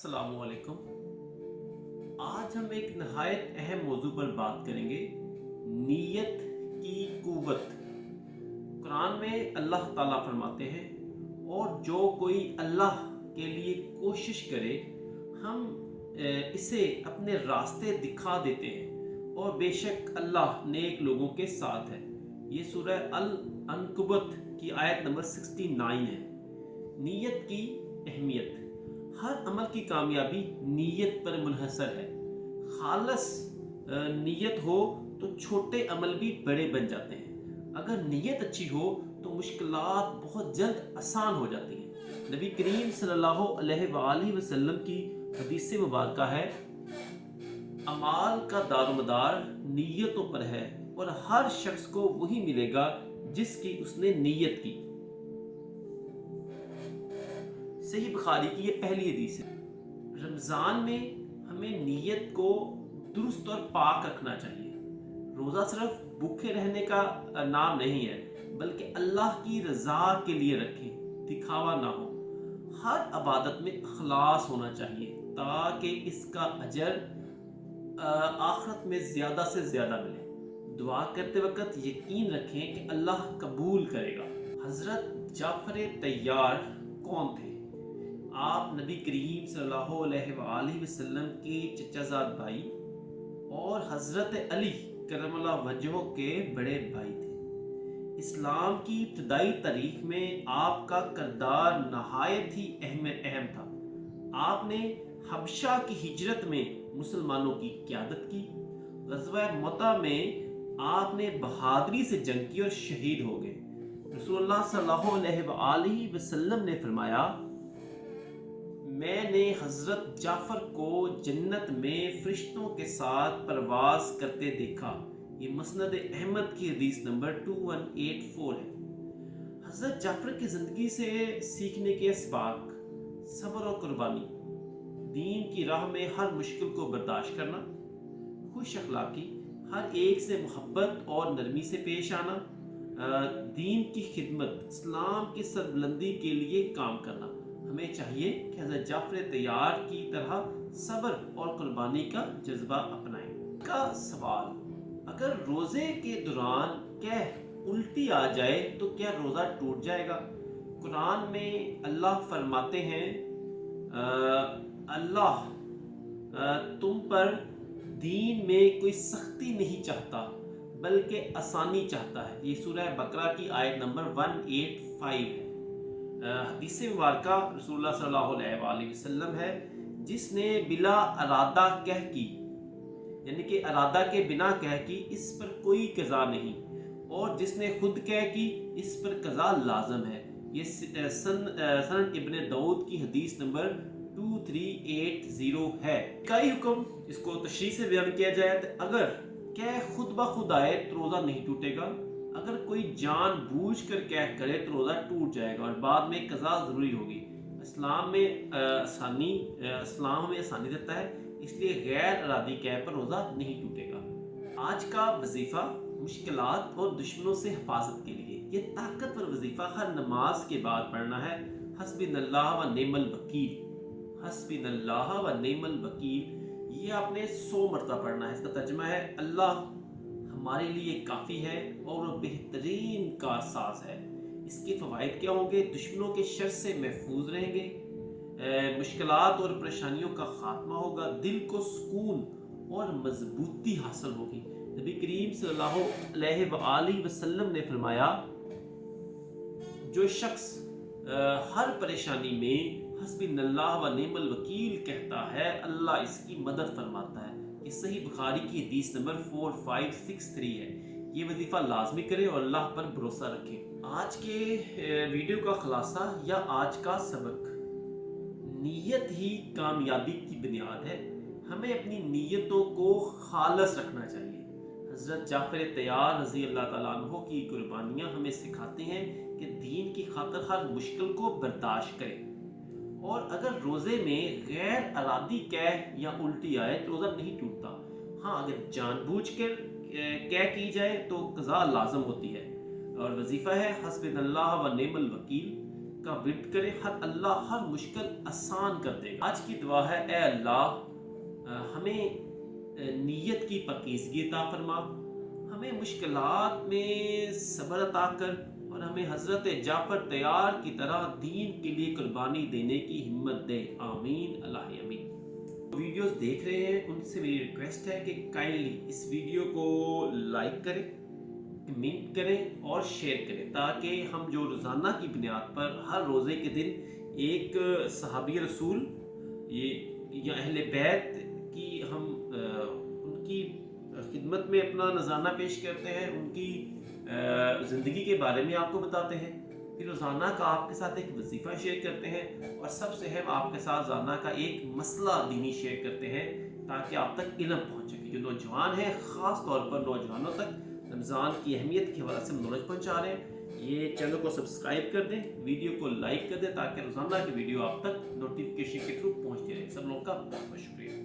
अस्सलामु अलैकुम। आज हम एक नहायत अहम मौजू पर बात करेंगे, नीयत की कुव्वत। कुरान में अल्लाह ताला फरमाते हैं, और जो कोई अल्लाह के लिए कोशिश करे हम इसे अपने रास्ते दिखा देते हैं, और बेशक अल्लाह नेक लोगों के साथ है। ये सूरह अल अनकबूत की आयत नंबर 69 है। नीयत की अहमियत। हर अमल की कामयाबी नीयत पर मुनहसर है। खालस नीयत हो तो छोटे अमल भी बड़े बन जाते हैं। अगर नीयत अच्छी हो तो मुश्किलात बहुत जल्द आसान हो जाती हैं। नबी करीम सल्लल्लाहु अलैहि वसल्लम की हदीस मुबारक है, अमाल का दारोमदार नीयतों पर है, और हर शख्स को वही मिलेगा जिसकी उसने नीयत की। सही बुखारी की ये पहली हदीस है। रमज़ान में हमें नीयत को दुरुस्त और पाक रखना चाहिए। रोज़ा सिर्फ भूखे रहने का नाम नहीं है, बल्कि अल्लाह की रज़ा के लिए रखें, दिखावा ना हो। हर इबादत में इखलास होना चाहिए, ताकि इसका अजर आखिरत में ज़्यादा से ज़्यादा मिले। दुआ करते वक्त यकीन रखें कि अल्लाह कबूल करेगा। हज़रत जाफ़र तैयार कौन थे? आप नबी करीम सल्लल्लाहु अलैहि वसल्लम के चचाजाद भाई और हज़रत अली करमल्लाहु वजहो के बड़े भाई थे। इस्लाम की इब्तदाई तारीख में आपका किरदार नहायत ही अहम था। आपने हबशा की हिजरत में मुसलमानों की क़यादत की। ग़ज़वा मुता में आपने बहादुरी से जंग की और शहीद हो गए। रसूलुल्लाह सल्लल्लाहु अलैहि वसल्लम ने फरमाया, मैंने हज़रत जाफ़र को जन्नत में फ़रिश्तों के साथ परवाज़ करते देखा। ये मुस्नद अहमद की हदीस नंबर 2184 है। हज़रत जाफ़र की ज़िंदगी से सीखने के असबाक: सब्र और कुर्बानी, दीन की राह में हर मुश्किल को बर्दाश्त करना, खुश अखलाकी, हर एक से मोहब्बत और नरमी से पेश आना, दीन की खिदमत, इस्लाम की सरबुलंदी के लिए काम करना। हमें चाहिए कि हज़रत जाफ़र तैयार की तरह सब्र और कुर्बानी का जज्बा अपनाएं। का सवाल: अगर रोज़े के दौरान कह उल्टी आ जाए तो क्या रोज़ा टूट जाएगा? कुरान में अल्लाह फरमाते हैं, अल्लाह तुम पर दीन में कोई सख्ती नहीं चाहता, बल्कि आसानी चाहता है। ये सूरह बकरा की आयत नंबर 185 है। हदीस मुबारका रसूलुल्लाह सल्लल्लाहु अलैहि वसल्लम है, जिसने बिला अरादा कह की, यानी कि अरादा के बिना कह की, इस पर कोई कज़ा नहीं, और जिसने खुद कह की, इस पर कज़ा लाजम है। ये सनद इब्न दाऊद की हदीस नंबर 2380 है। कई हुक्म, इसको तशरीह से बयान किया जाए तो अगर कह खुद ब खुद आए तो रोज़ा नहीं टूटेगा। अगर कोई जान बूझ कर कह करे तो रोज़ा टूट जाएगा और बाद में कज़ा ज़रूरी होगी। इस्लाम में इस्लाम हमें आसानी देता है, इसलिए गैर इरादी कह पर रोज़ा नहीं टूटेगा। आज का वजीफ़ा मुश्किलात और दुश्मनों से हिफाजत के लिए। ये ताकतवर वजीफ़ा हर नमाज के बाद पढ़ना है। हस्बिनल्लाह व निअमल वकील, हस्बिनल्लाह व निअमल वकील, ये आपने 100 मरतबा पढ़ना है। इसका तर्जुमा है, अल्लाह हमारे लिए काफ़ी है और वो बेहतरीन कारसाज है। इसके फ़वाइद क्या होंगे? दुश्मनों के शर से महफूज रहेंगे, मुश्किलात और परेशानियों का खात्मा होगा, दिल को सुकून और मजबूती हासिल होगी। नबी करीम सल्लल्लाहु अलैहि वसल्लम ने फरमाया, जो शख्स हर परेशानी में हस्बिनल्लाह व निअमल वकील कहता है, अल्लाह इसकी मदद फरमाता है। ये सही बुखारी की हदीस नंबर 4563 है। ये वजीफ़ा लाजमी करें और अल्लाह पर भरोसा रखें। आज के वीडियो का खुलासा या आज का सबक: नीयत ही कामयाबी की बुनियाद है। हमें अपनी नीयतों को खालस रखना चाहिए। हज़रत जाफ़र तैयार रज़ी अल्लाह ताला अन्हो की कुर्बानियाँ हमें सिखाती हैं कि दीन की खातिर हर मुश्किल को बर्दाश्त करें, और अगर रोज़े में गैर इरादी कह या उल्टी आए तो रोज़ा नहीं टूटता। हाँ, अगर जानबूझकर कह की जाए तो कज़ा लाजम होती है। और वजीफ़ा है, हस्बिनल्लाह व निअमल वकील, کا ورد کریں، اللہ ہر مشکل آسان کر دے گا۔ آج کی دعا ہے، اے اللہ ہمیں نیت کی پاکیزگی عطا فرما، ہمیں مشکلات میں صبر عطا کر، اور ہمیں حضرت جعفر طیار کی طرح دین کے لیے قربانی دینے کی ہمت دے، آمین اللہ آمین۔ ویڈیوز دیکھ رہے ہیں ان سے میری ریکویسٹ ہے کہ کائنڈلی اس ویڈیو کو لائک کریں، کمنٹ کریں اور شیئر کریں، تاکہ ہم جو روزانہ کی بنیاد پر ہر روزے کے دن ایک صحابی رسول یا اہل بیت کی ہم ان کی خدمت میں اپنا نذرانہ پیش کرتے ہیں، ان کی زندگی کے بارے میں آپ کو بتاتے ہیں، پھر روزانہ کا آپ کے ساتھ ایک وظیفہ شیئر کرتے ہیں، اور سب سے اہم آپ کے ساتھ روزانہ کا ایک مسئلہ دینی شیئر کرتے ہیں، تاکہ آپ تک علم پہنچ سکے۔ جو نوجوان ہیں، خاص طور پر نوجوانوں تک رمضان کی اہمیت کے حوالے سے نالج پہنچا رہے ہیں۔ یہ چینل کو سبسکرائب کر دیں، ویڈیو کو لائک کر دیں، تاکہ روزانہ کی ویڈیو آپ تک نوٹیفیکیشن کے تھرو پہنچتی رہے۔ سب لوگوں کا بہت بہت شکریہ۔